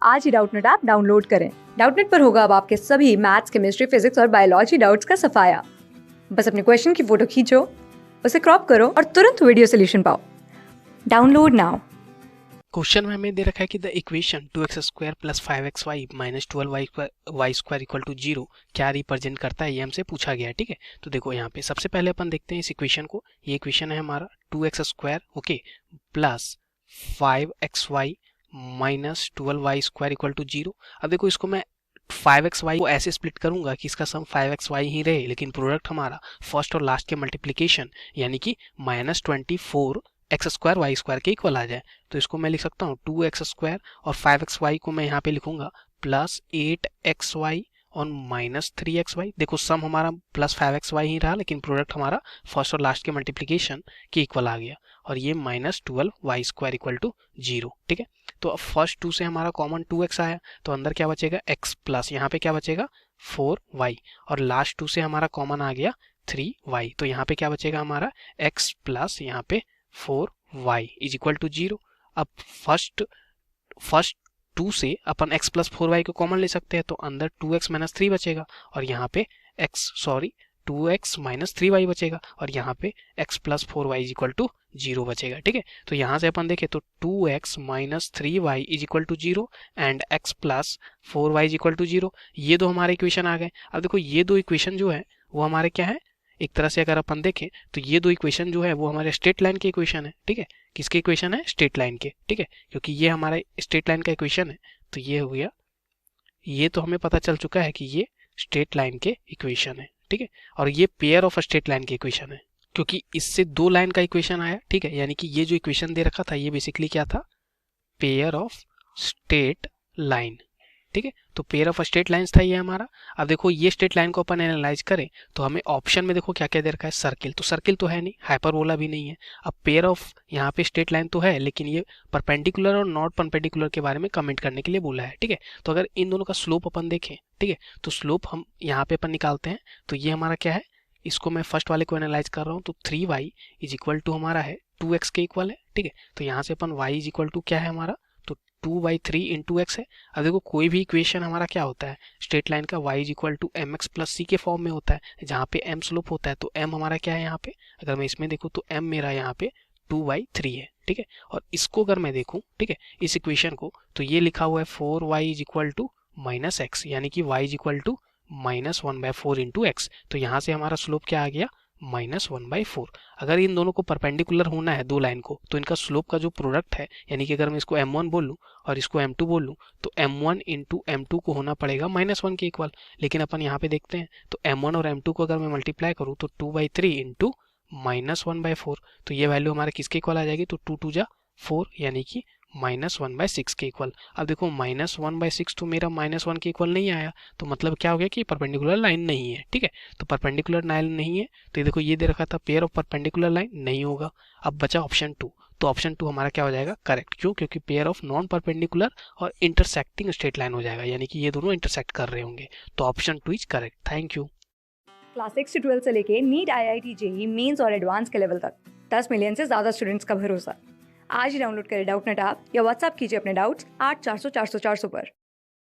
आज ही Doubtnut app download करें। Doubtnut पर होगा अब आपके सभी मैथ्स, केमिस्ट्री, फिजिक्स और बायोलॉजी डाउट्स का सफाया। बस अपने क्वेश्चन की फोटो खींचो, उसे क्रॉप करो और तुरंत वीडियो सोल्यूशन पाओ। Download now. क्वेश्चन में हमें दे रखा है कि the equation 2x² plus 5xy minus 12y² equal to 0 क्या रिप्रेजेंट करता है, ये हमसे पूछा गया है। ठीक है, तो देखो यहाँ पे सबसे पहले अपन देखते हैं इस इक्वेशन को। ये इक्वेशन है हमारा 2x² okay plus 5xy minus 12y² equal to 0। अब देखो इसको मैं 5xy को ऐसे स्प्लिट करूंगा कि इसका सम 5xy ही रहे, लेकिन प्रोडक्ट हमारा फर्स्ट और लास्ट के मल्टीप्लीकेशन यानी कि -24 x² y² के इक्वल आ जाए। तो इसको मैं लिख सकता हूँ 2x² और 5xy को मैं यहाँ पे लिखूंगा प्लस 8xy और माइनस 3xy। देखो सम हमारा प्लस 5xy ही रहा, लेकिन प्रोडक्ट हमारा फर्स्ट और लास्ट के मल्टीप्लीकेशन के इक्वल आ गया और ये -12y² इक्वल टू 0। ठीक है, तो अब फर्स्ट 2 से हमारा कॉमन 2x आया, तो अंदर क्या बचेगा x प्लस यहाँ पे क्या बचेगा 4y और लास्ट 2 से हमारा कॉमन आ गया 3y, तो यहाँ पे क्या बचेगा हमारा x प्लस यहाँ पे 4y इज इक्वल टू 0। अब फर्स्ट 2 से अपन x प्लस 4y को कॉमन ले सकते हैं, तो अंदर 2x माइनस 3 बचेगा और यहाँ पे 2x माइनस 3y बचेगा और यहाँ पे x plus 4y is equal to 0 बचेगा। ठीक है, तो यहाँ से अपन देखें तो 2x minus 3y is equal to 0 and x plus 4y is equal to 0। ये दो हमारे इक्वेशन आ गए। अब देखो ये दो इक्वेशन जो है वो हमारे क्या है, एक तरह से अगर अपन देखें तो ये दो इक्वेशन जो है वो हमारे स्ट्रेट लाइन के इक्वेशन है। ठीक है, किसके इक्वेशन है, स्ट्रेट लाइन के। ठीक है, क्योंकि ये हमारा स्ट्रेट लाइन का इक्वेशन है, तो ये हो गया, ये तो हमें पता चल चुका है कि ये स्ट्रेट लाइन के इक्वेशन है। ठीक है, और ये पेयर ऑफ स्ट्रेट लाइन के इक्वेशन है, क्योंकि इससे दो लाइन का इक्वेशन आया। ठीक है, यानी कि ये जो इक्वेशन दे रखा था ये बेसिकली क्या था, पेयर ऑफ स्ट्रेट लाइन। ठीक है, तो पेयर ऑफ स्ट्रेट लाइंस था ये हमारा। अब देखो ये स्ट्रेट लाइन को अपन एनालाइज करें तो हमें ऑप्शन में देखो क्या क्या दे रखा है, सर्किल, तो सर्किल तो है नहीं, हाइपरबोला भी नहीं है। अब पेयर ऑफ यहाँ पे स्ट्रेट लाइन तो है, लेकिन ये परपेंडिकुलर और नॉट परपेंडिकुलर के बारे में कमेंट करने के लिए बोला है। ठीक है, तो अगर इन दोनों का स्लोप अपन देखें, ठीक है, तो स्लोप हम यहाँ पे अपन निकालते हैं, तो ये हमारा क्या है, इसको मैं फर्स्ट वाले को एनालाइज कर रहा हूँ, तो 3y इज इक्वल टू हमारा है 2x के इक्वल है। ठीक है, तो यहाँ से अपन y इज इक्वल टू क्या है हमारा, तो 2/3 इंटू एक्स है। अब देखो कोई भी इक्वेशन हमारा क्या होता है स्ट्रेट लाइन का, y is equal to m x plus c के फॉर्म में होता है, जहाँ पे m स्लोप होता है। तो m हमारा क्या है यहाँ पे, अगर मैं इसमें देखूँ तो m मेरा यहाँ पे 2/3 है। ठीक है, और इसको अगर मैं देखूँ, ठीक है, इस इक्वेशन को, तो ये लिखा हुआ है 4y is equal to minus x, यानी कि y is equal to -1/4 into x. तो यहाँ से हमारा स्लोप क्या आ गया, -1/4। अगर इन दोनों को परपेंडिकुलर होना है दो लाइन को, तो इनका स्लोप का जो प्रोडक्ट है, यानी कि अगर मैं इसको m1 बोल लूँ और इसको m2 बोल लूँ, तो m1 इंटू m2 को होना पड़ेगा -1 के इक्वल। लेकिन अपन यहाँ पे देखते हैं तो m1 और m2 को अगर मैं मल्टीप्लाई करूँ तो 2/3 इंटू -1/4, तो ये वैल्यू हमारे किसके इक्वल आ जाएगी, तो 2 2 जा 4, यानी कि -1/6 के इक्वल। अब देखो -1/6 तो मेरा -1 के इक्वल नहीं आया, तो मतलब क्या हो गया कि परपेंडिकुलर लाइन नहीं है। ठीक है, तो परपेंडिकुलर लाइन नहीं है, तो ये देखो ये दे रखा था पेयर ऑफ परपेंडिकुलर लाइन नहीं होगा। अब बचा ऑप्शन 2, तो ऑप्शन 2 हमारा क्या हो जाएगा, करेक्ट। क्यों, क्योंकि पेयर ऑफ नॉन परपेंडिकुलर और इंटरसेक्टिंग स्ट्रेट लाइन हो जाएगा, यानी कि ये दोनों इंटरसेक्ट कर रहे होंगे, तो option 2 is correct. Thank you. Class 6 से 12 से लेके नीट, IIT, JEE मेंस और एडवांस के लेवल तक 10 मिलियन से ज्यादा स्टूडेंट्स का भरोसा। आज ही डाउनलोड करें डाउटनेट ऐप या व्हाट्सएप कीजिए अपने डाउट्स 8400 400 400 पर।